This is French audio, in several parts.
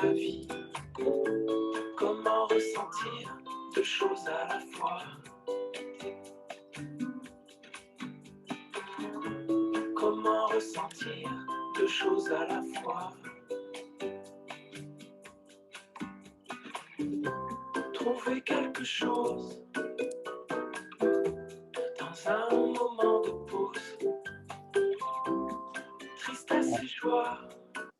la vie. Comment ressentir deux choses à la fois? Comment ressentir deux choses à la fois? Trouver quelque chose dans un moment de pause, tristesse et joie.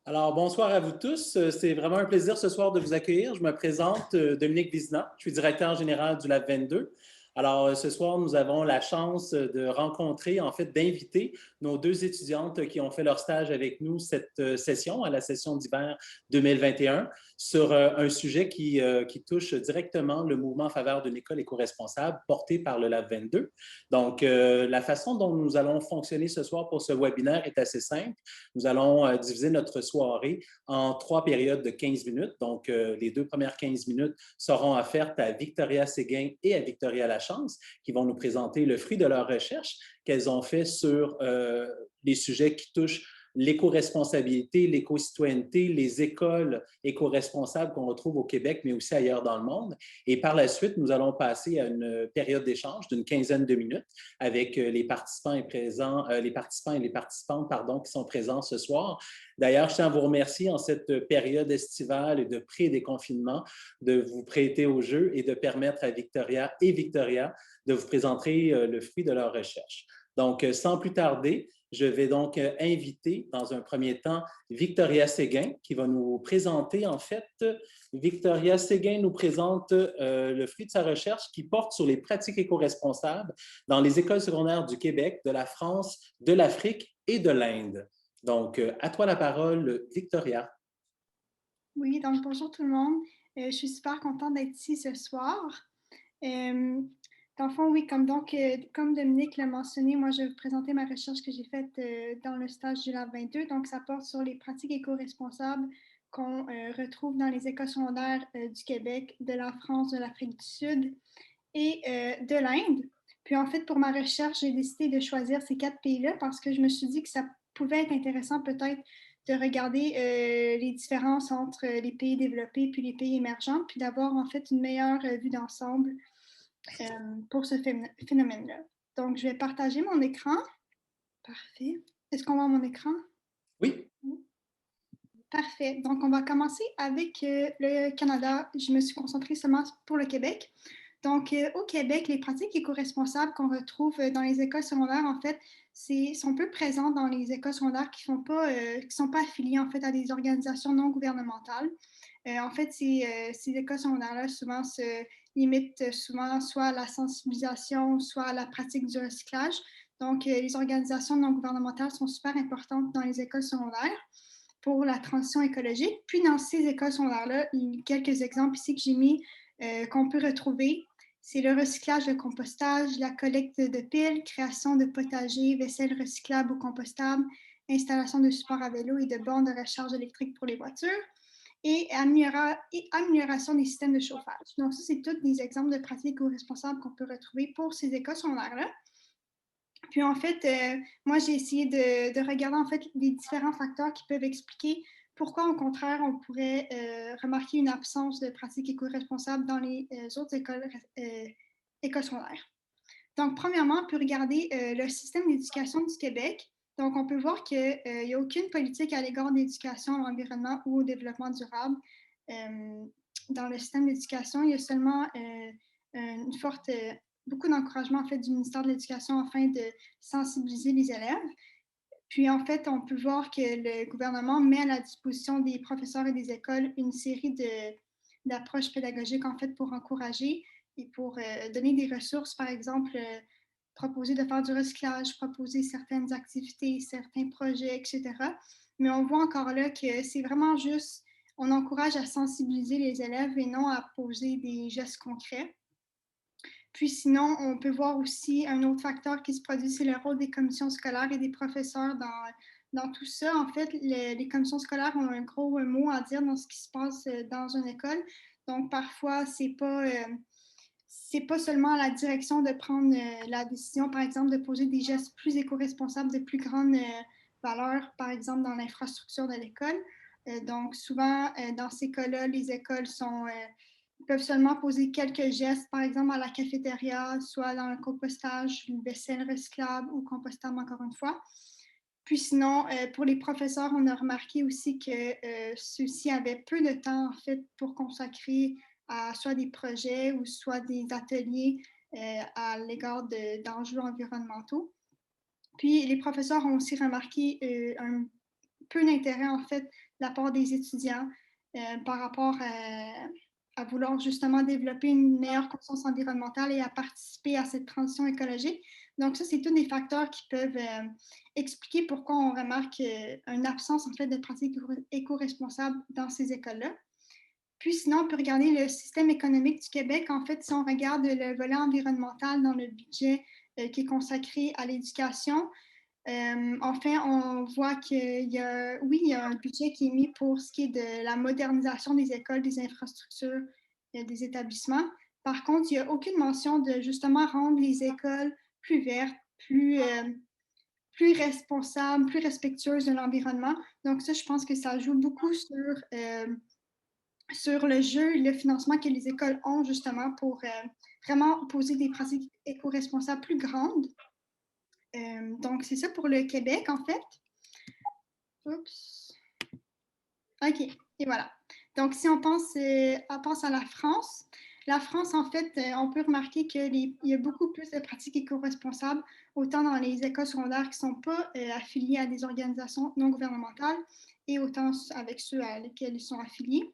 Alors, bonsoir à vous tous. C'est vraiment un plaisir ce soir de vous accueillir. Je me présente, Dominique Vizina. Je suis directeur général du Lab 22. Alors, ce soir, nous avons la chance de rencontrer, en fait, d'inviter nos deux étudiantes qui ont fait leur stage avec nous cette session, à la session d'hiver 2021, sur un sujet qui touche directement le mouvement en faveur d'une école éco-responsable porté par le Lab 22. Donc, la façon dont nous allons fonctionner ce soir pour ce webinaire est assez simple. Nous allons diviser notre soirée en 3 périodes de 15 minutes. Donc, les 2 premières 15 minutes seront offertes à Victoria Séguin et à Victoria Lachance, qui vont nous présenter le fruit de leur recherche qu'elles ont fait sur les sujets qui touchent l'éco-responsabilité, l'éco-citoyenneté, les écoles éco-responsables qu'on retrouve au Québec, mais aussi ailleurs dans le monde. Et par la suite, nous allons passer à une période d'échange d'une quinzaine de minutes avec les participants et les participants et les participantes, pardon, qui sont présents ce soir. D'ailleurs, je tiens à vous remercier en cette période estivale et de pré-déconfinement de vous prêter au jeu et de permettre à Victoria et Victoria de vous présenter le fruit de leur recherche. Donc, sans plus tarder, je vais donc inviter dans un premier temps Victoria Séguin qui va nous présenter, en fait, Victoria Séguin nous présente le fruit de sa recherche qui porte sur les pratiques éco-responsables dans les écoles secondaires du Québec, de la France, de l'Afrique et de l'Inde. Donc, à toi la parole, Victoria. Oui, donc bonjour tout le monde. Je suis super contente d'être ici ce soir. Dans le fond, oui, comme Dominique l'a mentionné, moi, je vais vous présenter ma recherche que j'ai faite dans le stage du Lab 22. Donc, ça porte sur les pratiques éco-responsables qu'on retrouve dans les écoles secondaires du Québec, de la France, de l'Afrique du Sud et de l'Inde. Puis, en fait, pour ma recherche, j'ai décidé de choisir ces 4 pays-là parce que je me suis dit que ça pouvait être intéressant peut-être de regarder les différences entre les pays développés puis les pays émergents, puis d'avoir en fait une meilleure vue d'ensemble pour ce phénomène-là. Donc, je vais partager mon écran. Parfait. Est-ce qu'on voit mon écran? Oui. Parfait. Donc, on va commencer avec le Canada. Je me suis concentrée seulement pour le Québec. Donc, au Québec, les pratiques éco-responsables qu'on retrouve dans les écoles secondaires, en fait, sont peu présentes dans les écoles secondaires qui ne sont pas affiliées, en fait, à des organisations non gouvernementales. En fait, ces écoles secondaires-là, souvent, se limitent souvent soit à la sensibilisation, soit à la pratique du recyclage. Donc, les organisations non gouvernementales sont super importantes dans les écoles secondaires pour la transition écologique. Puis, dans ces écoles secondaires-là, il y a quelques exemples ici que j'ai mis qu'on peut retrouver. C'est le recyclage, le compostage, la collecte de piles, création de potagers, vaisselle recyclable ou compostable, installation de supports à vélo et de bornes de recharge électrique pour les voitures et amélioration des systèmes de chauffage. Donc, ça, c'est tous des exemples de pratiques éco-responsables qu'on peut retrouver pour ces écoles secondaires-là. Puis, en fait, moi, j'ai essayé de regarder, en fait, les différents facteurs qui peuvent expliquer pourquoi, au contraire, on pourrait remarquer une absence de pratiques éco-responsables dans les autres écoles secondaires. Donc, premièrement, on peut regarder le système d'éducation du Québec. Donc, on peut voir qu'il n'y a aucune politique à l'égard de l'éducation, à l'environnement ou au développement durable. Dans le système d'éducation, il y a seulement beaucoup d'encouragement en fait, du ministère de l'Éducation afin de sensibiliser les élèves. Puis, en fait, on peut voir que le gouvernement met à la disposition des professeurs et des écoles une série d'approches pédagogiques en fait, pour encourager et pour donner des ressources, par exemple, proposer de faire du recyclage, proposer certaines activités, certains projets, etc. Mais on voit encore là que c'est vraiment juste, on encourage à sensibiliser les élèves et non à poser des gestes concrets. Puis sinon, on peut voir aussi un autre facteur qui se produit, c'est le rôle des commissions scolaires et des professeurs dans tout ça. En fait, les commissions scolaires ont un gros mot à dire dans ce qui se passe dans une école. Donc, parfois, c'est pas seulement à la direction de prendre la décision, par exemple, de poser des gestes plus éco-responsables, de plus grande valeur, par exemple, dans l'infrastructure de l'école. Donc, souvent, dans ces cas-là, les écoles peuvent seulement poser quelques gestes, par exemple à la cafétéria, soit dans le compostage, une vaisselle recyclable ou compostable, encore une fois. Puis sinon, pour les professeurs, on a remarqué aussi que ceux-ci avaient peu de temps, en fait, pour consacrer à soit des projets ou soit des ateliers à l'égard d'enjeux environnementaux. Puis les professeurs ont aussi remarqué un peu d'intérêt, en fait, de la part des étudiants par rapport à vouloir justement développer une meilleure conscience environnementale et à participer à cette transition écologique. Donc ça, c'est tous des facteurs qui peuvent expliquer pourquoi on remarque une absence, en fait, de pratiques éco-responsables dans ces écoles-là. Puis sinon, on peut regarder le système économique du Québec. En fait, si on regarde le volet environnemental dans le budget qui est consacré à l'éducation, enfin, on voit qu'il y a, oui, il y a un budget qui est mis pour ce qui est de la modernisation des écoles, des infrastructures, des établissements. Par contre, il n'y a aucune mention de justement rendre les écoles plus vertes, plus responsables, plus respectueuses de l'environnement. Donc ça, je pense que ça joue beaucoup sur le jeu et le financement que les écoles ont justement pour vraiment poser des pratiques éco-responsables plus grandes. Donc, c'est ça pour le Québec, en fait. Oups. OK, et voilà. Donc, si on pense à la France, en fait, on peut remarquer qu'il y a beaucoup plus de pratiques éco-responsables, autant dans les écoles secondaires qui ne sont pas affiliées à des organisations non gouvernementales et autant avec ceux à lesquels ils sont affiliés.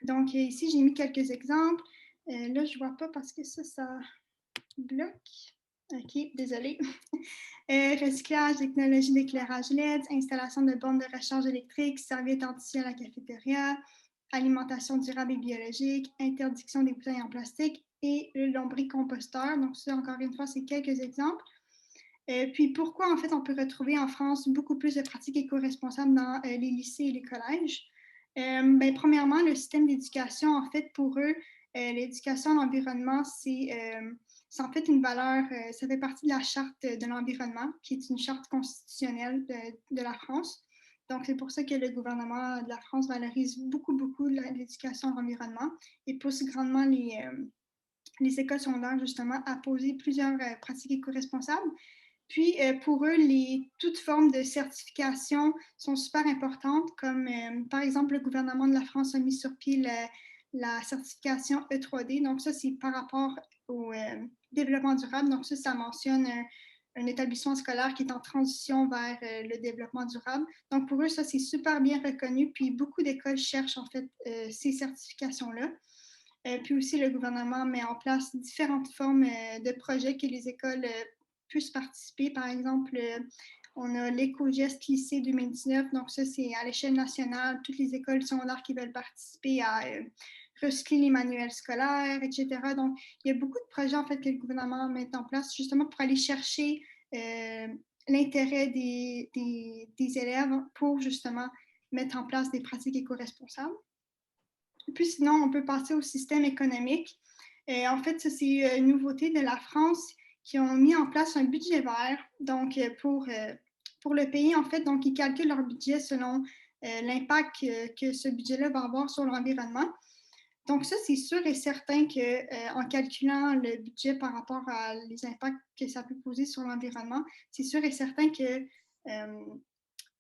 Donc, ici, j'ai mis quelques exemples. Là, je ne vois pas parce que ça bloque. OK, désolée. Recyclage, technologie d'éclairage LED, installation de bornes de recharge électrique, serviettes anti à la cafétéria, alimentation durable et biologique, interdiction des bouteilles en plastique et le lombricomposteur. Donc, ça, encore une fois, c'est quelques exemples. Puis, pourquoi, en fait, on peut retrouver en France beaucoup plus de pratiques éco-responsables dans les lycées et les collèges? Ben, premièrement, le système d'éducation, en fait, pour eux, l'éducation à l'environnement, c'est en fait une valeur, ça fait partie de la charte de l'environnement, qui est une charte constitutionnelle de la France. Donc, c'est pour ça que le gouvernement de la France valorise beaucoup, beaucoup l'éducation à l'environnement et pousse grandement les écoles secondaires, justement, à poser plusieurs pratiques éco-responsables. Puis, pour eux, toutes formes de certification sont super importantes, comme par exemple, le gouvernement de la France a mis sur pied la certification E3D. Donc, ça, c'est par rapport au développement durable. Donc, ça mentionne un établissement scolaire qui est en transition vers le développement durable. Donc, pour eux, ça, c'est super bien reconnu. Puis, beaucoup d'écoles cherchent, en fait, ces certifications-là. Puis aussi, le gouvernement met en place différentes formes de projets que les écoles puissent participer. Par exemple, on a l'éco-geste lycée 2019. Donc ça, c'est à l'échelle nationale, toutes les écoles secondaires qui veulent participer à recycler les manuels scolaires, etc. Donc, il y a beaucoup de projets, en fait, que le gouvernement met en place justement pour aller chercher l'intérêt des élèves pour justement mettre en place des pratiques éco-responsables. Puis sinon, on peut passer au système économique. En fait, ça, c'est une nouveauté de la France qui ont mis en place un budget vert. Donc, pour le pays, en fait, donc, ils calculent leur budget selon l'impact que ce budget-là va avoir sur l'environnement. Donc, ça, c'est sûr et certain qu'en calculant le budget par rapport à les impacts que ça peut poser sur l'environnement, c'est sûr et certain que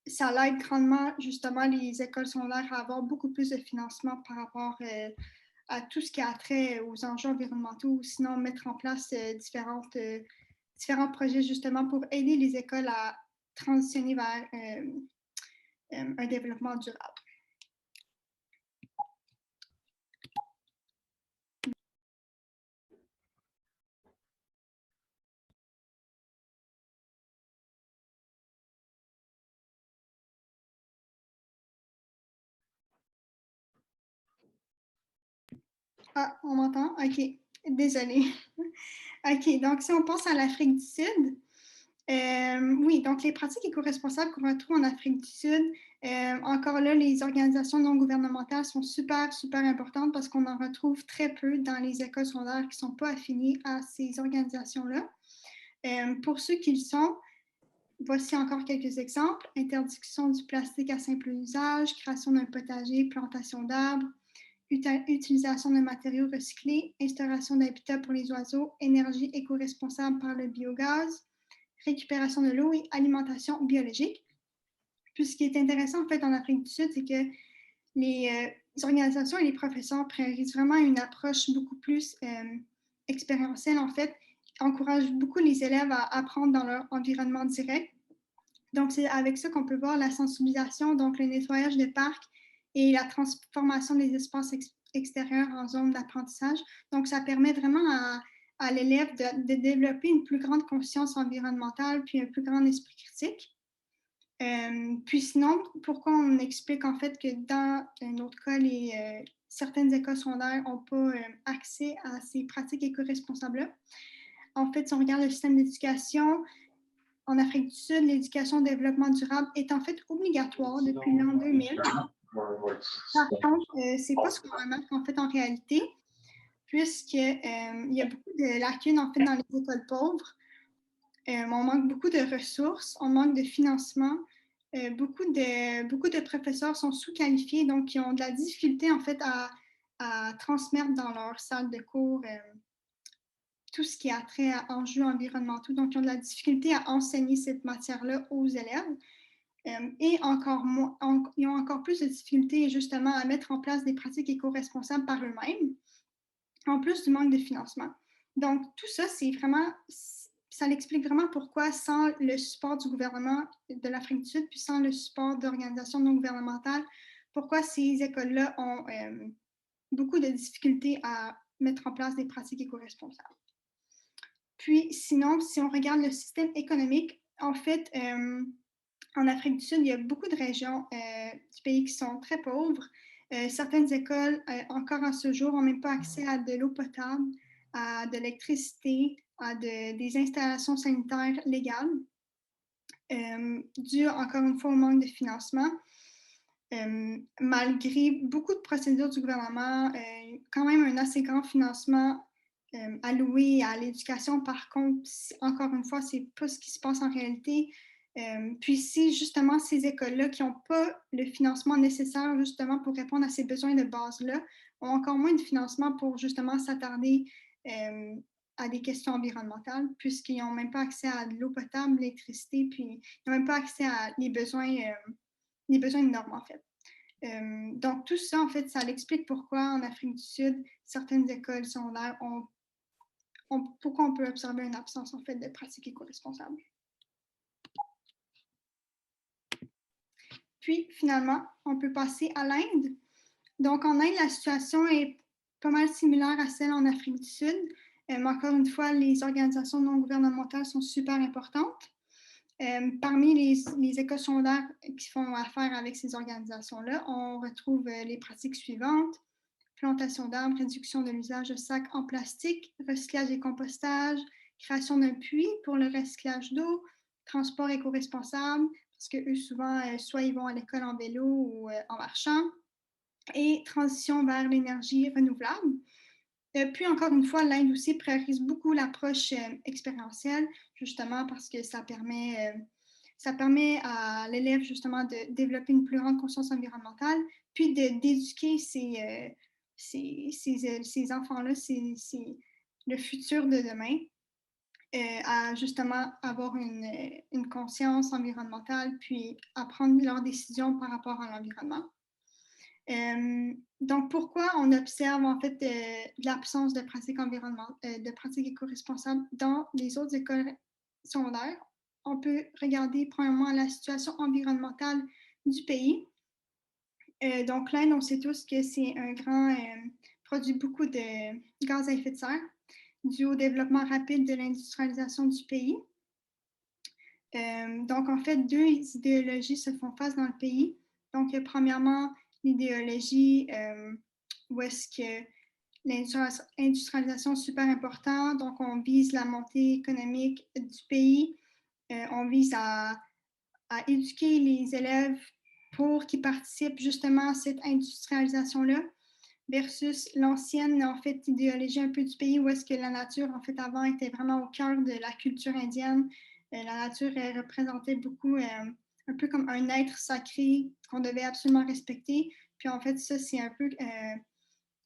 ça l'aide grandement, justement, les écoles secondaires à avoir beaucoup plus de financement par rapport à tout ce qui a trait aux enjeux environnementaux ou sinon mettre en place différents projets, justement, pour aider les écoles à transitionner vers un développement durable. Ah, on m'entend? OK. Désolée. OK, donc si on pense à l'Afrique du Sud, oui, donc les pratiques éco-responsables qu'on retrouve en Afrique du Sud, encore là, les organisations non gouvernementales sont super, super importantes parce qu'on en retrouve très peu dans les écoles secondaires qui ne sont pas affiliées à ces organisations-là. Pour ceux qui le sont, voici encore quelques exemples. Interdiction du plastique à simple usage, création d'un potager, plantation d'arbres, utilisation de matériaux recyclés, instauration d'habitats pour les oiseaux, énergie éco-responsable par le biogaz, récupération de l'eau et alimentation biologique. Puis ce qui est intéressant en fait en Afrique du Sud, c'est que les organisations et les professeurs priorisent vraiment une approche beaucoup plus expérientielle en fait, encouragent beaucoup les élèves à apprendre dans leur environnement direct. Donc c'est avec ça qu'on peut voir la sensibilisation, donc le nettoyage des parcs et la transformation des espaces extérieurs en zones d'apprentissage. Donc ça permet vraiment à l'élève de développer une plus grande conscience environnementale puis un plus grand esprit critique. Puis sinon, pourquoi on explique en fait que dans notre cas, certaines écoles secondaires n'ont pas accès à ces pratiques éco-responsables-là? En fait, si on regarde le système d'éducation, en Afrique du Sud, l'éducation au développement durable est en fait obligatoire depuis l'an 2000. Par contre, c'est pas ce qu'on remarque en fait en réalité, puisqu'il y a beaucoup de lacunes en fait dans les écoles pauvres. On manque beaucoup de ressources, on manque de financement. Beaucoup de professeurs sont sous-qualifiés, donc ils ont de la difficulté en fait à transmettre dans leur salle de cours tout ce qui a trait à enjeux environnementaux. Donc, ils ont de la difficulté à enseigner cette matière-là aux élèves. Et ils ont encore plus de difficultés justement à mettre en place des pratiques éco-responsables par eux-mêmes, en plus du manque de financement. Donc, tout ça, ça l'explique vraiment pourquoi, sans le support du gouvernement de l'Afrique du Sud, puis sans le support d'organisations non gouvernementales, pourquoi ces écoles-là ont beaucoup de difficultés à mettre en place des pratiques éco-responsables. Puis sinon, si on regarde le système économique, en fait, en Afrique du Sud, il y a beaucoup de régions du pays qui sont très pauvres. Certaines écoles, encore à ce jour, n'ont même pas accès à de l'eau potable, à de l'électricité, à des installations sanitaires légales, dû encore une fois au manque de financement. Malgré beaucoup de procédures du gouvernement, quand même un assez grand financement alloué à l'éducation. Par contre, encore une fois, ce n'est pas ce qui se passe en réalité. Puis si justement ces écoles-là qui n'ont pas le financement nécessaire justement pour répondre à ces besoins de base-là, ont encore moins de financement pour justement s'attarder à des questions environnementales, puisqu'ils n'ont même pas accès à de l'eau potable, l'électricité, puis ils n'ont même pas accès à les besoins de normes en fait. Donc tout ça, en fait, ça l'explique pourquoi en Afrique du Sud, certaines écoles secondaires pourquoi on peut observer une absence en fait de pratiques éco-responsables. Puis finalement, on peut passer à l'Inde. Donc en Inde, la situation est pas mal similaire à celle en Afrique du Sud. Mais encore une fois, les organisations non gouvernementales sont super importantes. Parmi les écoles secondaires qui font affaire avec ces organisations-là, on retrouve les pratiques suivantes: plantation d'arbres, réduction de l'usage de sacs en plastique, recyclage et compostage, création d'un puits pour le recyclage d'eau, transport éco-responsable, parce qu'eux, souvent, soit ils vont à l'école en vélo ou en marchant, et transition vers l'énergie renouvelable. Puis encore une fois, l'Inde aussi priorise beaucoup l'approche expérientielle, justement parce que ça permet à l'élève justement de développer une plus grande conscience environnementale, puis d'éduquer ces enfants-là, le futur de demain, à justement avoir une conscience environnementale, puis à prendre leurs décisions par rapport à l'environnement. Donc, pourquoi on observe en fait l'absence de pratiques éco-responsables dans les autres écoles secondaires? On peut regarder premièrement la situation environnementale du pays. Donc, l'Inde, on sait tous que c'est produit beaucoup de gaz à effet de serre dû au développement rapide de l'industrialisation du pays. Donc, en fait, deux idéologies se font face dans le pays. Donc, premièrement, l'idéologie où est-ce que l'industrialisation est super importante. Donc, on vise la montée économique du pays. On vise à éduquer les élèves pour qu'ils participent justement à cette industrialisation-là, versus l'ancienne, en fait, idéologie un peu du pays où est-ce que la nature, en fait, avant, était vraiment au cœur de la culture indienne, La nature est représentée beaucoup un peu comme un être sacré qu'on devait absolument respecter. Puis en fait, ça, c'est un peu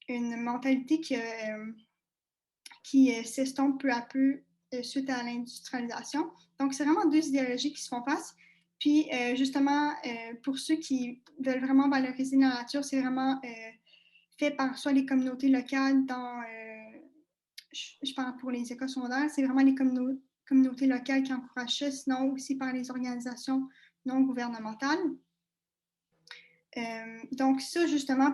une mentalité qui s'estompe peu à peu suite à l'industrialisation. Donc, c'est vraiment deux idéologies qui se font face. Puis, justement, pour ceux qui veulent vraiment valoriser la nature, c'est vraiment fait par soit les communautés locales je parle pour les écoles secondaires, c'est vraiment les communautés locales qui encouragent ça, sinon aussi par les organisations non gouvernementales. Donc, ça, justement,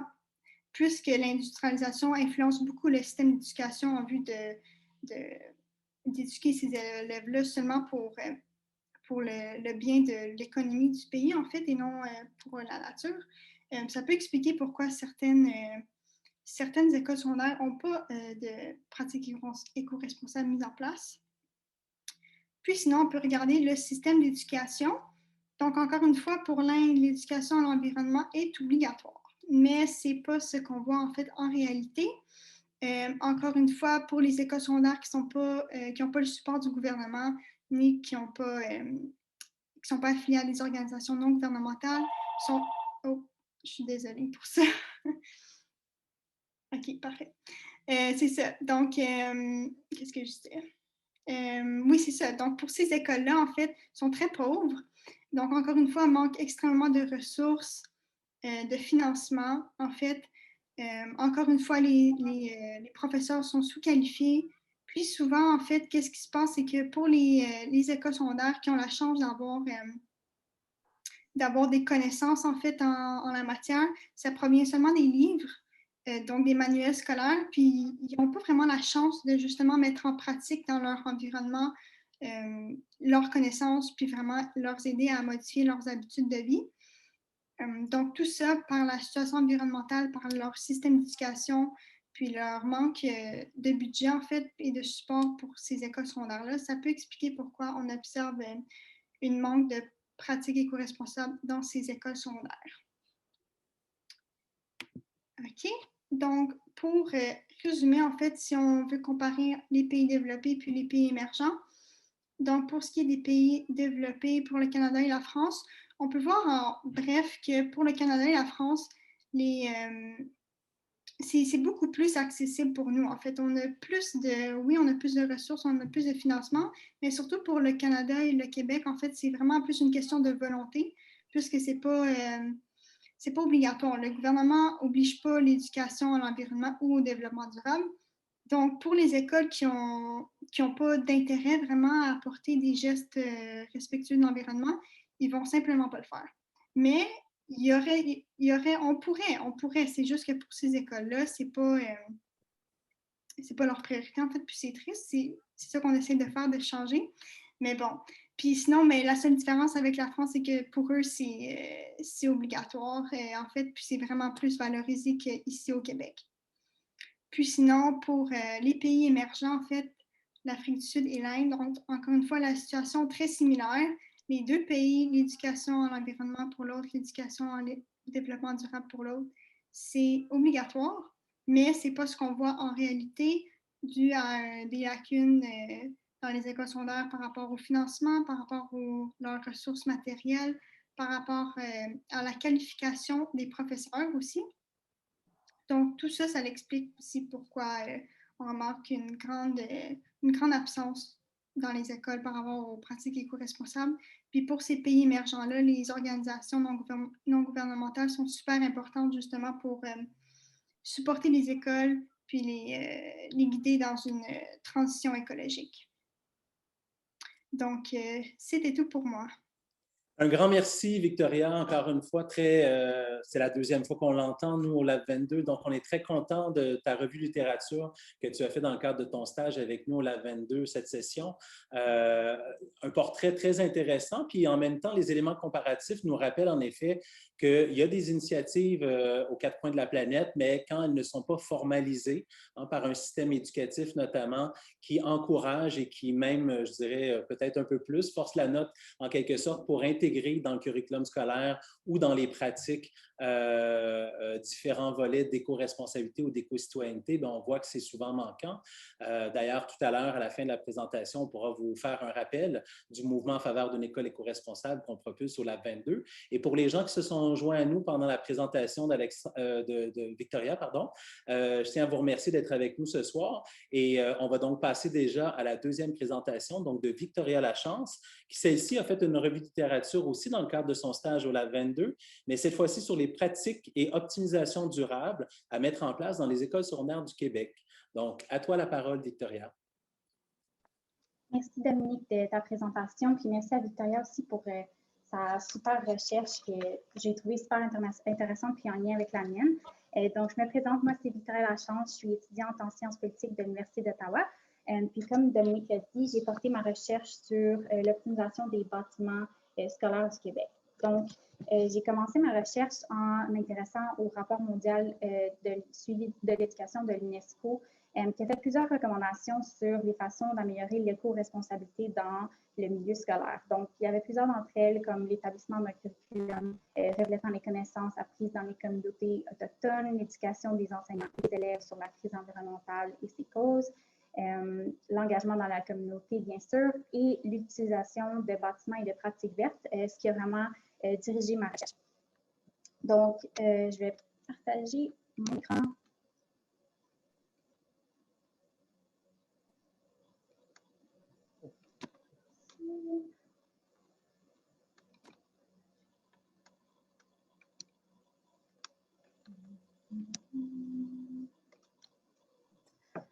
puisque l'industrialisation influence beaucoup le système d'éducation en vue d'éduquer ces élèves-là seulement pour le bien de l'économie du pays, en fait, et non pour la nature. Ça peut expliquer pourquoi certaines écoles secondaires n'ont pas de pratiques éco-responsables mises en place. Puis sinon, on peut regarder le système d'éducation. Donc, encore une fois, pour l'Inde, l'éducation à l'environnement est obligatoire. Mais ce n'est pas ce qu'on voit en fait en réalité. Encore une fois, pour les écoles secondaires qui n'ont pas le support du gouvernement, ni qui ne sont pas affiliés à des organisations non gouvernementales, Oh, je suis désolée pour ça. OK, parfait. C'est ça. Donc, qu'est-ce que je disais? Oui, c'est ça. Donc, pour ces écoles-là, en fait, sont très pauvres. Donc, encore une fois, manque extrêmement de ressources, de financement. En fait, encore une fois, les professeurs sont sous-qualifiés. Puis souvent, en fait, qu'est-ce qui se passe, c'est que pour les écoles secondaires qui ont la chance d'avoir des connaissances, en fait, en la matière, ça provient seulement des livres, donc des manuels scolaires, puis ils n'ont pas vraiment la chance de justement mettre en pratique dans leur environnement leurs connaissances, puis vraiment leur aider à modifier leurs habitudes de vie. Donc, tout ça, par la situation environnementale, par leur système d'éducation, puis leur manque de budget, en fait, et de support pour ces écoles secondaires-là, ça peut expliquer pourquoi on observe une manque de pratiques éco-responsables dans ces écoles secondaires. OK? Donc, pour résumer, en fait, si on veut comparer les pays développés puis les pays émergents, donc pour ce qui est des pays développés pour le Canada et la France, on peut voir en bref que pour le Canada et la France, c'est beaucoup plus accessible pour nous. En fait, on a plus de ressources, on a plus de financement, mais surtout pour le Canada et le Québec, en fait, c'est vraiment plus une question de volonté, puisque c'est pas obligatoire. Le gouvernement n'oblige pas l'éducation à l'environnement ou au développement durable. Donc, pour les écoles qui ont pas d'intérêt vraiment à apporter des gestes respectueux de l'environnement, ils vont simplement pas le faire. Mais on pourrait. C'est juste que pour ces écoles-là, c'est pas leur priorité en fait. Puis c'est triste. C'est ça qu'on essaie de faire, de changer. Mais bon. Puis sinon, mais la seule différence avec la France, c'est que pour eux, c'est obligatoire en fait. Puis c'est vraiment plus valorisé qu'ici au Québec. Puis sinon, pour les pays émergents, en fait, l'Afrique du Sud et l'Inde, donc encore une fois, la situation est très similaire. Les deux pays, l'éducation à l'environnement pour l'autre, l'éducation au développement durable pour l'autre, c'est obligatoire, mais ce n'est pas ce qu'on voit en réalité dû à des lacunes dans les écoles secondaires par rapport au financement, par rapport aux leurs ressources matérielles, par rapport à la qualification des professeurs aussi. Donc, tout ça, ça l'explique aussi pourquoi on remarque une grande absence dans les écoles par rapport aux pratiques éco-responsables. Puis pour ces pays émergents-là, les organisations non gouvernementales sont super importantes justement pour supporter les écoles puis les guider dans une transition écologique. Donc, c'était tout pour moi. Un grand merci, Victoria, encore une fois. C'est la deuxième fois qu'on l'entend, nous, au Lab 22. Donc, on est très content de ta revue littérature que tu as fait dans le cadre de ton stage avec nous au Lab 22, cette session. Un portrait très intéressant. Puis, en même temps, les éléments comparatifs nous rappellent en effet qu'il y a des initiatives aux quatre coins de la planète, mais quand elles ne sont pas formalisées par un système éducatif notamment qui encourage et qui même, je dirais peut-être un peu plus, force la note en quelque sorte pour intégrer dans le curriculum scolaire ou dans les pratiques différents volets d'éco-responsabilité ou d'éco-citoyenneté, on voit que c'est souvent manquant. D'ailleurs, tout à l'heure, à la fin de la présentation, on pourra vous faire un rappel du mouvement en faveur d'une école éco-responsable qu'on propulse au Lab 22. Et pour les gens qui se sont joints à nous pendant la présentation de Victoria, je tiens à vous remercier d'être avec nous ce soir. Et on va donc passer déjà à la deuxième présentation, donc de Victoria Lachance, qui celle-ci a fait une revue de littérature aussi dans le cadre de son stage au Lab 22, mais cette fois-ci sur les pratiques et optimisation durable à mettre en place dans les écoles secondaires du Québec. Donc, à toi la parole, Victoria. Merci Dominique de ta présentation, puis merci à Victoria aussi pour sa super recherche que j'ai trouvée super intéressante puis en lien avec la mienne. Donc, je me présente, moi c'est Victoria Lachance, je suis étudiante en sciences politiques de l'Université d'Ottawa. Puis comme Dominique l'a dit, j'ai porté ma recherche sur l'optimisation des bâtiments scolaires du Québec. Donc, j'ai commencé ma recherche en m'intéressant au rapport mondial de suivi de l'éducation de l'UNESCO, qui a fait plusieurs recommandations sur les façons d'améliorer l'éco-responsabilité dans le milieu scolaire. Donc, il y avait plusieurs d'entre elles, comme l'établissement d'un curriculum reflétant les connaissances apprises dans les communautés autochtones, l'éducation des enseignants et des élèves sur la crise environnementale et ses causes, l'engagement dans la communauté, bien sûr, et l'utilisation de bâtiments et de pratiques vertes, ce qui a vraiment dirigé ma recherche. Donc, je vais partager mon écran.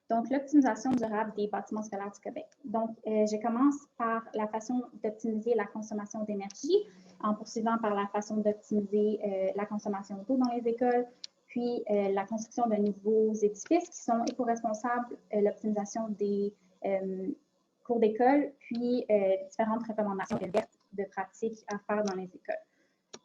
Donc, l'optimisation durable des bâtiments scolaires du Québec. Donc, je commence par la façon d'optimiser la consommation d'énergie, en poursuivant par la façon d'optimiser la consommation d'eau dans les écoles, puis la construction de nouveaux édifices qui sont éco-responsables, l'optimisation des cours d'école, puis différentes recommandations de pratiques à faire dans les écoles.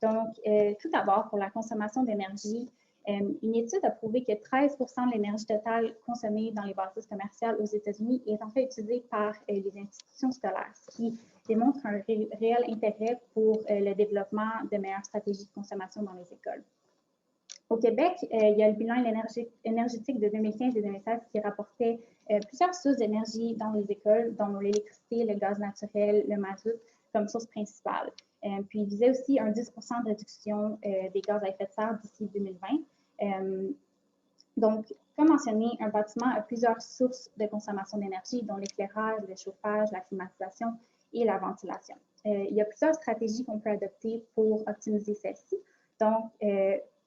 Donc, tout d'abord, pour la consommation d'énergie, une étude a prouvé que 13 de l'énergie totale consommée dans les bâtisses commerciales aux États-Unis est en fait utilisée par les institutions scolaires, ce qui démontre un réel intérêt pour le développement de meilleures stratégies de consommation dans les écoles. Au Québec, il y a le bilan énergétique de 2015 et 2016 qui rapportait plusieurs sources d'énergie dans les écoles, dont l'électricité, le gaz naturel, le mazout comme source principale. Puis, il visait aussi un 10 de réduction des gaz à effet de serre d'ici 2020. Donc, comme mentionné, un bâtiment a plusieurs sources de consommation d'énergie, dont l'éclairage, le chauffage, la climatisation et la ventilation. Il y a plusieurs stratégies qu'on peut adopter pour optimiser celles-ci. Donc,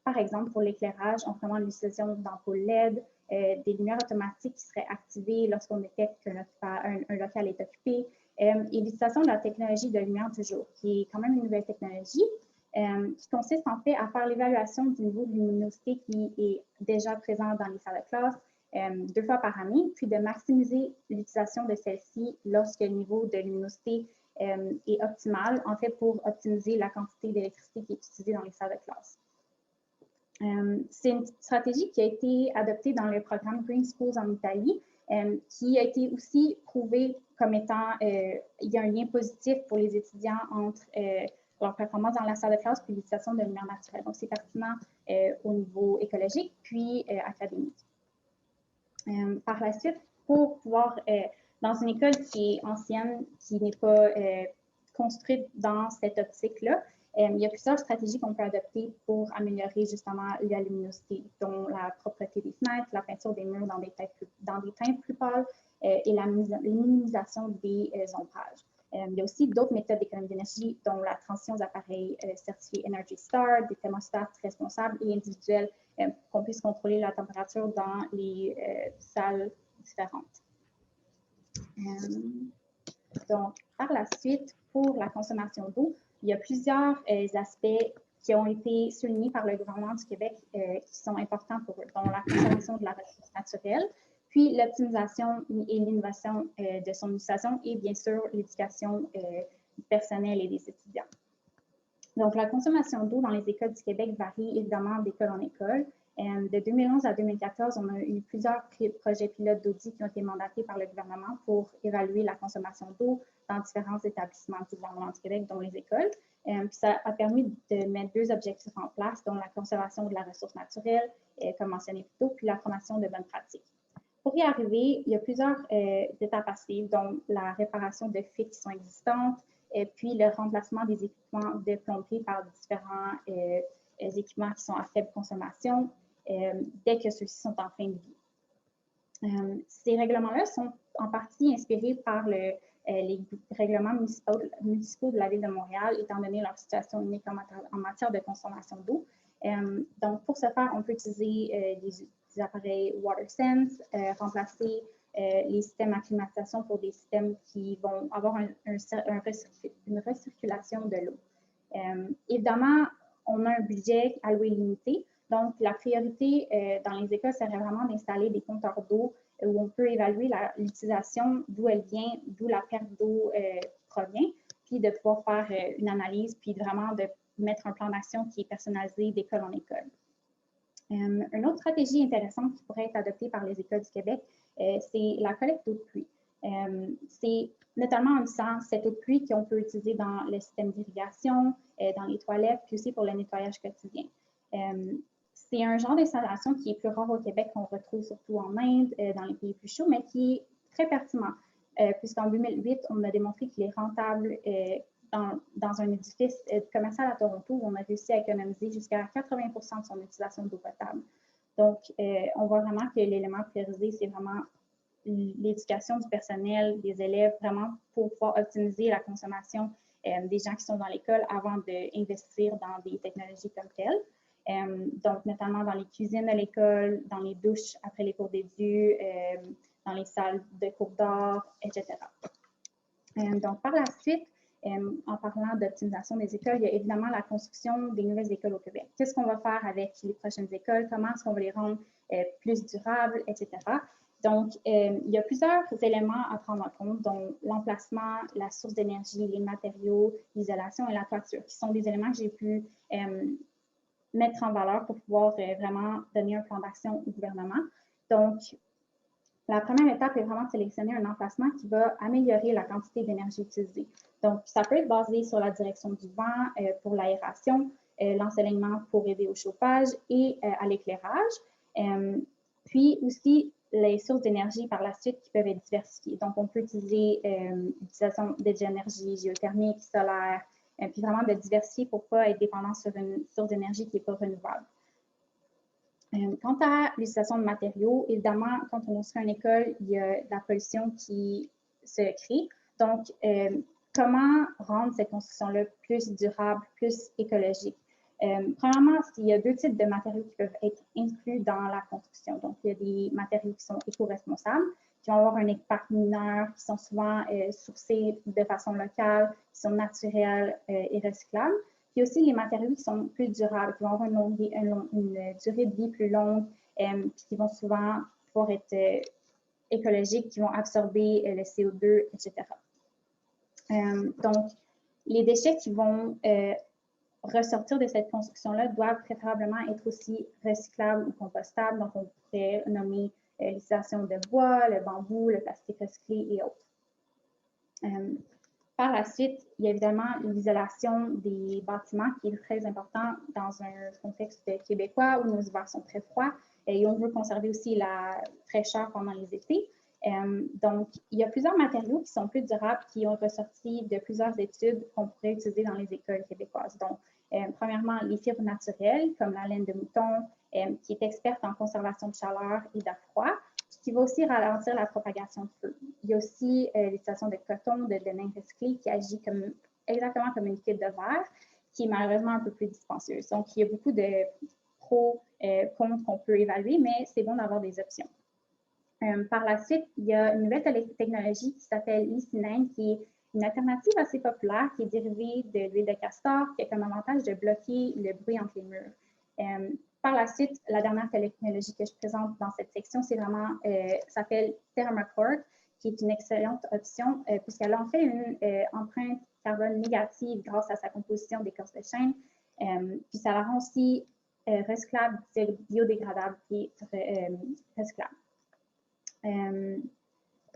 par exemple, pour l'éclairage, on recommande l'utilisation d'ampoules LED, des lumières automatiques qui seraient activées lorsqu'on détecte qu'un local est occupé, et l'utilisation de la technologie de lumière du jour, qui est quand même une nouvelle technologie, qui consiste en fait à faire l'évaluation du niveau de luminosité qui est déjà présent dans les salles de classe 2 fois par année, puis de maximiser l'utilisation de celle-ci lorsque le niveau de luminosité est optimal, en fait, pour optimiser la quantité d'électricité qui est utilisée dans les salles de classe. C'est une stratégie qui a été adoptée dans le programme Green Schools en Italie, qui a été aussi prouvé comme étant, il y a un lien positif pour les étudiants entre leur performance dans la salle de classe puis l'utilisation de lumière naturelle. Donc, c'est pertinent au niveau écologique puis académique. Par la suite, pour pouvoir, dans une école qui est ancienne, qui n'est pas construite dans cette optique-là, il y a plusieurs stratégies qu'on peut adopter pour améliorer justement la luminosité, dont la propreté des fenêtres, la peinture des murs dans des teintes plus pâles et la minimisation des ombrages. Il y a aussi d'autres méthodes d'économie d'énergie, dont la transition aux appareils certifiés Energy Star, des thermostats responsables et individuels pour qu'on puisse contrôler la température dans les salles différentes. Donc, par la suite, pour la consommation d'eau, il y a plusieurs aspects qui ont été soulignés par le gouvernement du Québec qui sont importants pour eux, dont la consommation de la ressource naturelle, puis l'optimisation et l'innovation de son utilisation et bien sûr l'éducation du personnel et des étudiants. Donc, la consommation d'eau dans les écoles du Québec varie évidemment d'école en école. De 2011 à 2014, on a eu plusieurs projets pilotes d'audit qui ont été mandatés par le gouvernement pour évaluer la consommation d'eau dans différents établissements du gouvernement du Québec, dont les écoles. Puis ça a permis de mettre 2 objectifs en place, dont la conservation de la ressource naturelle, comme mentionné plus tôt, puis la formation de bonnes pratiques. Pour y arriver, il y a plusieurs étapes à suivre, dont la réparation de fuites qui sont existantes, puis le remplacement des équipements de plomberie par différents équipements qui sont à faible consommation dès que ceux-ci sont en fin de vie. Ces règlements-là sont en partie inspirés par les règlements municipaux de la Ville de Montréal, étant donné leur situation unique en matière de consommation d'eau. Donc, pour ce faire, on peut utiliser des appareils WaterSense, remplacer les systèmes à climatisation pour des systèmes qui vont avoir une recirculation de l'eau. Évidemment, on a un budget alloué limité, donc la priorité dans les écoles serait vraiment d'installer des compteurs d'eau où on peut évaluer l'utilisation, d'où elle vient, d'où la perte d'eau provient, puis de pouvoir faire une analyse, puis vraiment de mettre un plan d'action qui est personnalisé d'école en école. Une autre stratégie intéressante qui pourrait être adoptée par les écoles du Québec, c'est la collecte d'eau de pluie. C'est notamment en utilisant cette eau de pluie qu'on peut utiliser dans le système d'irrigation, dans les toilettes, puis aussi pour le nettoyage quotidien. C'est un genre d'installation qui est plus rare au Québec, qu'on retrouve surtout en Inde, dans les pays plus chauds, mais qui est très pertinent, puisqu'en 2008, on a démontré qu'il est rentable dans un édifice commercial à Toronto où on a réussi à économiser jusqu'à 80% de son utilisation d'eau potable. Donc, on voit vraiment que l'élément priorisé, c'est vraiment l'éducation du personnel, des élèves, vraiment pour pouvoir optimiser la consommation des gens qui sont dans l'école avant d'investir dans des technologies comme telles. Donc, notamment dans les cuisines de l'école, dans les douches après les cours d'édu, dans les salles de cours d'art, etc. Donc, par la suite, en parlant d'optimisation des écoles, il y a évidemment la construction des nouvelles écoles au Québec. Qu'est-ce qu'on va faire avec les prochaines écoles? Comment est-ce qu'on va les rendre plus durables, etc. Donc, il y a plusieurs éléments à prendre en compte, dont l'emplacement, la source d'énergie, les matériaux, l'isolation et la toiture, qui sont des éléments que j'ai pu mettre en valeur pour pouvoir vraiment donner un plan d'action au gouvernement. Donc, la première étape est vraiment de sélectionner un emplacement qui va améliorer la quantité d'énergie utilisée. Donc, ça peut être basé sur la direction du vent pour l'aération, l'ensoleillement pour aider au chauffage et à l'éclairage. Puis aussi, les sources d'énergie par la suite qui peuvent être diversifiées. Donc, on peut utiliser l'utilisation d'énergie géothermique, solaire, puis vraiment de diversifier pour ne pas être dépendant sur une source d'énergie qui n'est pas renouvelable. Quant à l'utilisation de matériaux, évidemment, quand on construit une école, il y a de la pollution qui se crée. Donc, comment rendre cette construction-là plus durable, plus écologique? Premièrement, il y a 2 types de matériaux qui peuvent être inclus dans la construction. Donc, il y a des matériaux qui sont éco-responsables, qui vont avoir un impact mineur, qui sont souvent sourcés de façon locale, qui sont naturels et recyclables. Puis aussi les matériaux qui sont plus durables, qui vont avoir une durée de vie plus longue, puis qui vont souvent pouvoir être écologiques, qui vont absorber le CO2, etc. Donc, les déchets qui vont ressortir de cette construction-là doivent préférablement être aussi recyclables ou compostables. Donc, on pourrait nommer l'utilisation de bois, le bambou, le plastique recyclé et autres. Par la suite, il y a évidemment l'isolation des bâtiments qui est très important dans un contexte québécois où nos hivers sont très froids et on veut conserver aussi la fraîcheur pendant les étés. Donc, il y a plusieurs matériaux qui sont plus durables qui ont ressorti de plusieurs études qu'on pourrait utiliser dans les écoles québécoises. Donc, premièrement, les fibres naturelles comme la laine de mouton qui est experte en conservation de chaleur et d'air froid, qui va aussi ralentir la propagation de feu. Il y a aussi l'utilisation de coton, de lin recyclé qui agit exactement comme une fibre de verre, qui est malheureusement un peu plus dispendieuse. Donc, il y a beaucoup de pros, contre qu'on peut évaluer, mais c'est bon d'avoir des options. Par la suite, il y a une nouvelle technologie qui s'appelle l'icynène, qui est une alternative assez populaire, qui est dérivée de l'huile de castor, qui a comme avantage de bloquer le bruit entre les murs. Par la suite, la dernière technologie que je présente dans cette section, c'est vraiment, s'appelle Thermacord, qui est une excellente option puisqu'elle en fait une empreinte carbone négative grâce à sa composition d'écorce de chêne. Puis ça la rend aussi recyclable, biodégradable et recyclable.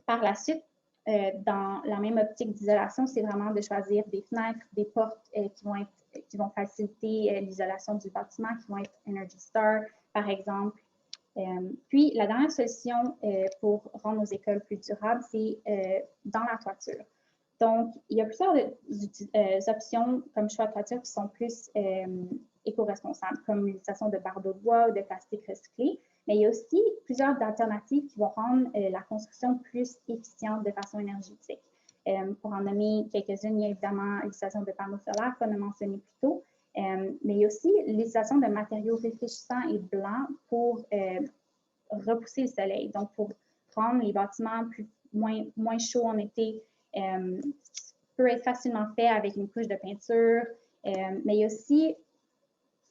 Par la suite, dans la même optique d'isolation, c'est vraiment de choisir des fenêtres, des portes qui vont faciliter l'isolation du bâtiment, qui vont être Energy Star, par exemple. Puis, la dernière solution pour rendre nos écoles plus durables, c'est dans la toiture. Donc, il y a plusieurs options comme choix de toiture qui sont plus éco-responsables, comme l'utilisation de bardeaux de bois ou de plastique recyclé. Mais il y a aussi plusieurs alternatives qui vont rendre la construction plus efficiente de façon énergétique. Pour en nommer quelques-unes, il y a évidemment l'utilisation de panneaux solaires qu'on a mentionné plus tôt, mais il y a aussi l'utilisation de matériaux réfléchissants et blancs pour repousser le soleil, donc pour rendre les bâtiments moins chauds en été, ce qui peut être facilement fait avec une couche de peinture, mais il y a aussi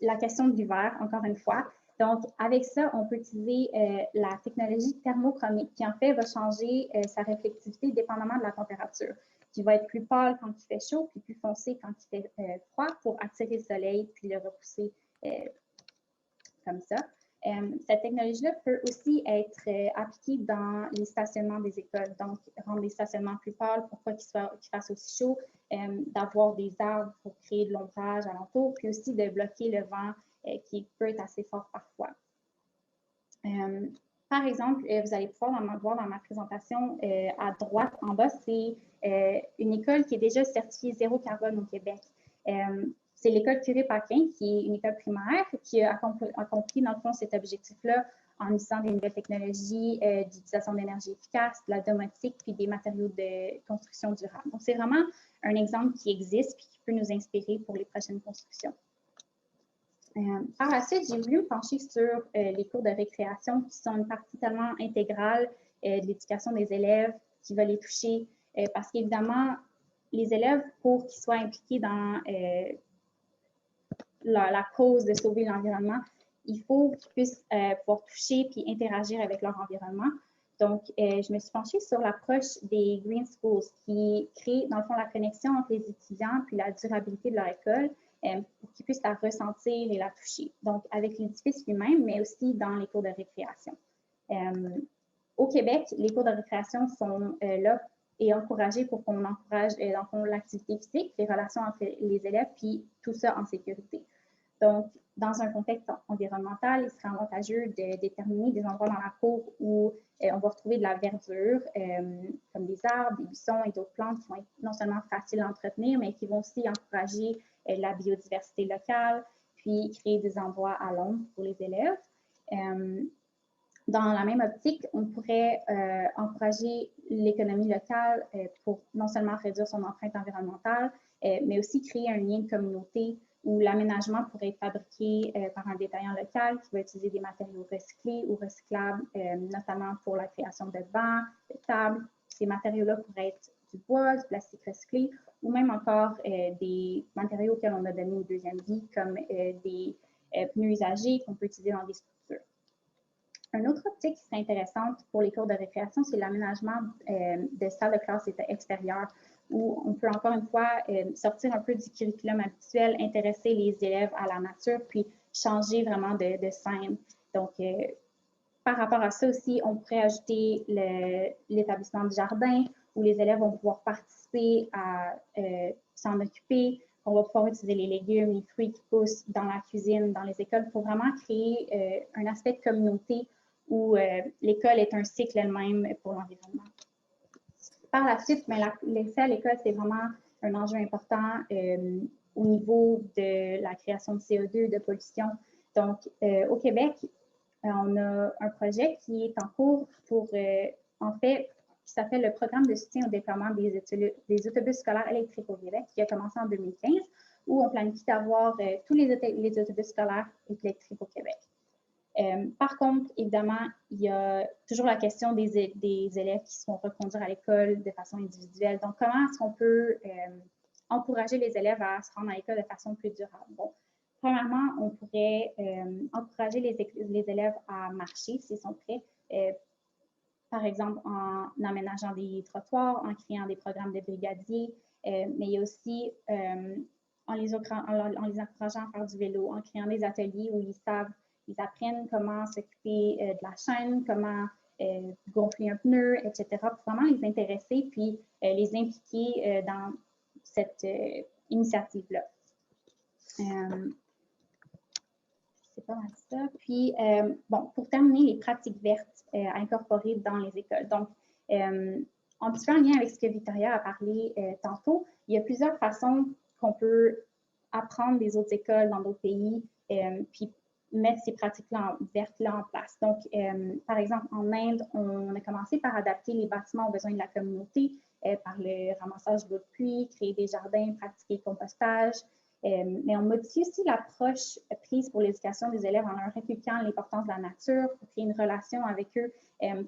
la question de l'hiver, encore une fois. Donc, avec ça, on peut utiliser la technologie thermochromique qui, en fait, va changer sa réflectivité dépendamment de la température, qui va être plus pâle quand il fait chaud, puis plus foncé quand il fait froid pour attirer le soleil puis le repousser comme ça. Cette technologie-là peut aussi être appliquée dans les stationnements des écoles, donc rendre les stationnements plus pâles pour pas qu'ils fassent aussi chaud, d'avoir des arbres pour créer de l'ombrage alentour, puis aussi de bloquer le vent qui peut être assez fort parfois. Par exemple, vous allez pouvoir voir dans ma présentation à droite en bas, c'est une école qui est déjà certifiée zéro carbone au Québec. C'est l'école Curie-Paquin, qui est une école primaire, qui a accompli, dans le fond, cet objectif-là en utilisant des nouvelles technologies d'utilisation d'énergie efficace, de la domotique, puis des matériaux de construction durable. Donc, c'est vraiment un exemple qui existe et qui peut nous inspirer pour les prochaines constructions. Par la suite, j'ai voulu me pencher sur les cours de récréation qui sont une partie tellement intégrale de l'éducation des élèves qui va les toucher parce qu'évidemment, les élèves, pour qu'ils soient impliqués dans la cause de sauver l'environnement, il faut qu'ils puissent pouvoir toucher puis interagir avec leur environnement. Donc, je me suis penchée sur l'approche des Green Schools qui crée, dans le fond, la connexion entre les étudiants puis la durabilité de leur école pour qu'ils puissent la ressentir et la toucher. Donc, avec l'édifice lui-même, mais aussi dans les cours de récréation. Au Québec, les cours de récréation sont là et encouragés pour qu'on encourage, dans le fond, l'activité physique, les relations entre les élèves, puis tout ça en sécurité. Donc, dans un contexte environnemental, il serait avantageux de déterminer des endroits dans la cour où on va retrouver de la verdure, comme des arbres, des buissons et d'autres plantes qui vont être non seulement faciles à entretenir, mais qui vont aussi encourager la biodiversité locale, puis créer des endroits à l'ombre pour les élèves. Dans la même optique, on pourrait encourager l'économie locale pour non seulement réduire son empreinte environnementale, mais aussi créer un lien de communauté où l'aménagement pourrait être fabriqué par un détaillant local qui va utiliser des matériaux recyclés ou recyclables, notamment pour la création de bancs, de tables. Ces matériaux-là pourraient être du bois, du plastique recyclé ou même encore des matériaux auxquels on a donné une deuxième vie, comme des pneus usagés qu'on peut utiliser dans des structures. Une autre optique qui serait intéressante pour les cours de récréation, c'est l'aménagement de salles de classe extérieures, où on peut encore une fois sortir un peu du curriculum habituel, intéresser les élèves à la nature, puis changer vraiment de scène. Donc, par rapport à ça aussi, on pourrait ajouter l'établissement du jardin, où les élèves vont pouvoir participer à s'en occuper. On va pouvoir utiliser les légumes, les fruits qui poussent dans la cuisine, dans les écoles, pour vraiment créer un aspect de communauté où l'école est un cycle elle-même pour l'environnement. Par la suite, l'accès à l'école, c'est vraiment un enjeu important au niveau de la création de CO2, de pollution. Donc, au Québec, on a un projet qui est en cours pour, en fait, qui s'appelle le Programme de soutien au déploiement des autobus scolaires électriques au Québec, qui a commencé en 2015, où on planifie d'avoir tous les autobus scolaires électriques au Québec. Par contre, évidemment, il y a toujours la question des élèves qui se font reconduire à l'école de façon individuelle. Donc, comment est-ce qu'on peut encourager les élèves à se rendre à l'école de façon plus durable? Bon, premièrement, on pourrait encourager les élèves à marcher s'ils sont prêts, par exemple en aménageant des trottoirs, en créant des programmes de brigadiers, mais il y a aussi en les encourageant à faire du vélo, en créant des ateliers où ils apprennent comment s'occuper de la chaîne, comment gonfler un pneu, etc., pour vraiment les intéresser puis les impliquer dans cette initiative-là. C'est pas mal ça. Puis, bon, pour terminer, les pratiques vertes à incorporer dans les écoles. Donc, un petit peu en lien avec ce que Victoria a parlé tantôt, il y a plusieurs façons qu'on peut apprendre des autres écoles dans d'autres pays, puis mettre ces pratiques-là vertes-là en place. Donc, par exemple, en Inde, on a commencé par adapter les bâtiments aux besoins de la communauté, par le ramassage d'eau de pluie, créer des jardins, pratiquer le compostage. Mais on modifie aussi l'approche prise pour l'éducation des élèves en leur inculquant l'importance de la nature, pour créer une relation avec eux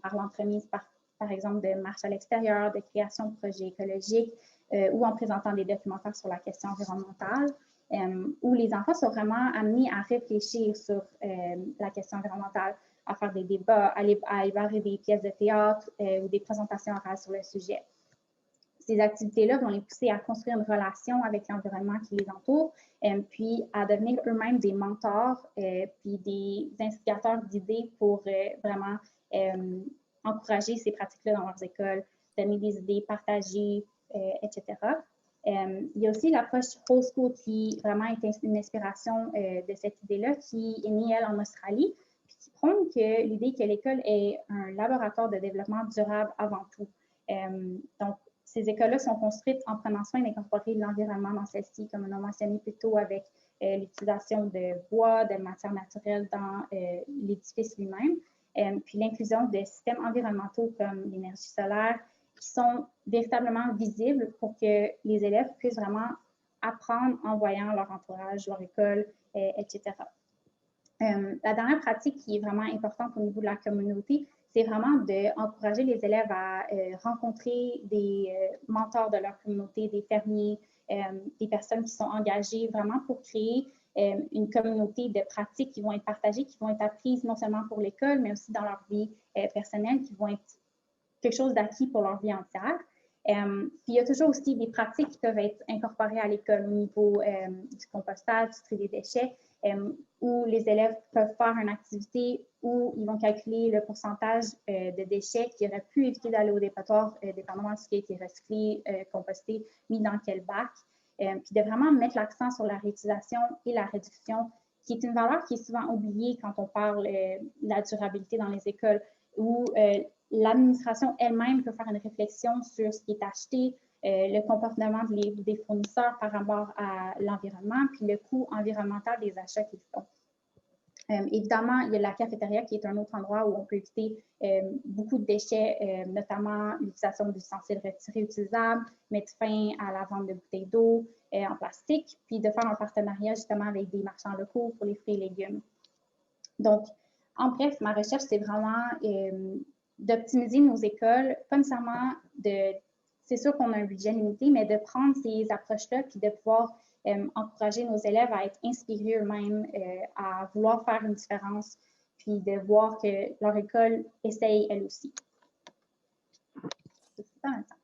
par l'entremise, par exemple, de marches à l'extérieur, de création de projets écologiques ou en présentant des documentaires sur la question environnementale, où les enfants sont vraiment amenés à réfléchir sur la question environnementale, à faire des débats, à évaluer des pièces de théâtre ou des présentations orales sur le sujet. Ces activités-là vont les pousser à construire une relation avec l'environnement qui les entoure, puis à devenir eux-mêmes des mentors, puis des instigateurs d'idées pour vraiment encourager ces pratiques-là dans leurs écoles, donner des idées, partager, etc. Il y a aussi l'approche whole school qui vraiment est une inspiration de cette idée-là, qui est née, elle, en Australie, puis qui prône que l'idée que l'école est un laboratoire de développement durable avant tout. Donc, ces écoles-là sont construites en prenant soin d'incorporer l'environnement dans celles-ci, comme on a mentionné plus tôt, avec l'utilisation de bois, de matières naturelles dans l'édifice lui-même, puis l'inclusion de systèmes environnementaux comme l'énergie solaire, qui sont véritablement visibles pour que les élèves puissent vraiment apprendre en voyant leur entourage, leur école, etc. La dernière pratique qui est vraiment importante au niveau de la communauté, c'est vraiment d'encourager les élèves à rencontrer des mentors de leur communauté, des fermiers, des personnes qui sont engagées vraiment pour créer une communauté de pratiques qui vont être partagées, qui vont être apprises non seulement pour l'école, mais aussi dans leur vie personnelle, qui vont être quelque chose d'acquis pour leur vie entière. Puis il y a toujours aussi des pratiques qui peuvent être incorporées à l'école au niveau du compostage, du tri des déchets, où les élèves peuvent faire une activité où ils vont calculer le pourcentage de déchets qu'ils auraient pu éviter d'aller au dépotoir, dépendamment de ce qui a été recyclé, composté, mis dans quel bac, puis de vraiment mettre l'accent sur la réutilisation et la réduction, qui est une valeur qui est souvent oubliée quand on parle de la durabilité dans les écoles, où l'administration elle-même peut faire une réflexion sur ce qui est acheté, le comportement des fournisseurs par rapport à l'environnement, puis le coût environnemental des achats qu'ils font. Évidemment, il y a la cafétéria qui est un autre endroit où on peut éviter beaucoup de déchets, notamment l'utilisation d'ustensiles réutilisables, mettre fin à la vente de bouteilles d'eau en plastique, puis de faire un partenariat justement avec des marchands locaux pour les fruits et légumes. Donc, en bref, ma recherche, c'est vraiment d'optimiser nos écoles, pas nécessairement c'est sûr qu'on a un budget limité, mais de prendre ces approches-là puis de pouvoir encourager nos élèves à être inspirés eux-mêmes, à vouloir faire une différence, puis de voir que leur école essaye elle aussi. C'est ça en même temps.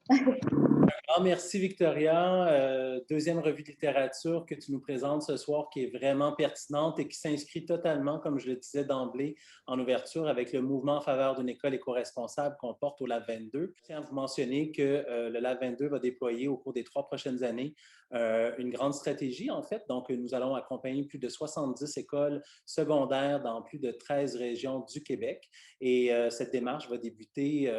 Merci Victoria. Deuxième revue de littérature que tu nous présentes ce soir qui est vraiment pertinente et qui s'inscrit totalement, comme je le disais d'emblée en ouverture, avec le mouvement en faveur d'une école éco-responsable qu'on porte au Lab 22. Je tiens à vous mentionner que le Lab 22 va déployer au cours des 3 prochaines années une grande stratégie en fait. Donc, nous allons accompagner plus de 70 écoles secondaires dans plus de 13 régions du Québec et cette démarche va débuter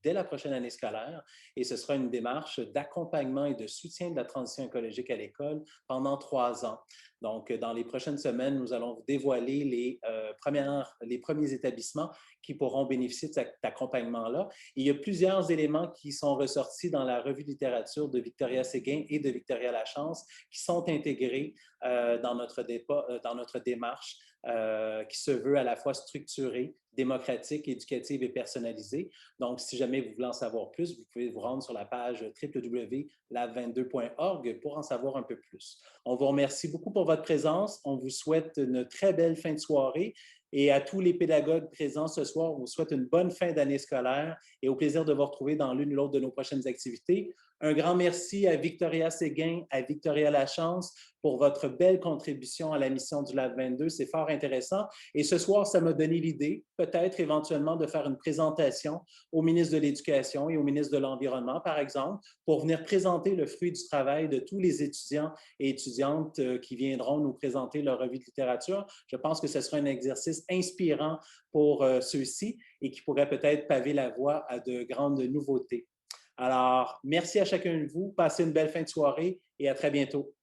dès la prochaine année scolaire et ce sera une démarche d'accompagnement et de soutien de la transition écologique à l'école pendant 3 ans. Donc, dans les prochaines semaines, nous allons vous dévoiler les premiers établissements qui pourront bénéficier de cet accompagnement-là. Il y a plusieurs éléments qui sont ressortis dans la revue de littérature de Victoria Séguin et de Victoria Lachance qui sont intégrés dans notre démarche qui se veut à la fois structurée, démocratique, éducative et personnalisée. Donc, si jamais vous voulez en savoir plus, vous pouvez vous rendre sur la page www.lab22.org pour en savoir un peu plus. On vous remercie beaucoup pour votre présence. On vous souhaite une très belle fin de soirée Et à tous les pédagogues présents ce soir, on vous souhaite une bonne fin d'année scolaire et au plaisir de vous retrouver dans l'une ou l'autre de nos prochaines activités. Un grand merci à Victoria Séguin, à Victoria Lachance pour votre belle contribution à la mission du Lab 22. C'est fort intéressant. Et ce soir, ça m'a donné l'idée, peut-être éventuellement, de faire une présentation au ministre de l'Éducation et au ministre de l'Environnement, par exemple, pour venir présenter le fruit du travail de tous les étudiants et étudiantes qui viendront nous présenter leur revue de littérature. Je pense que ce sera un exercice inspirant pour ceux-ci et qui pourrait peut-être paver la voie à de grandes nouveautés. Alors, merci à chacun de vous. Passez une belle fin de soirée et à très bientôt.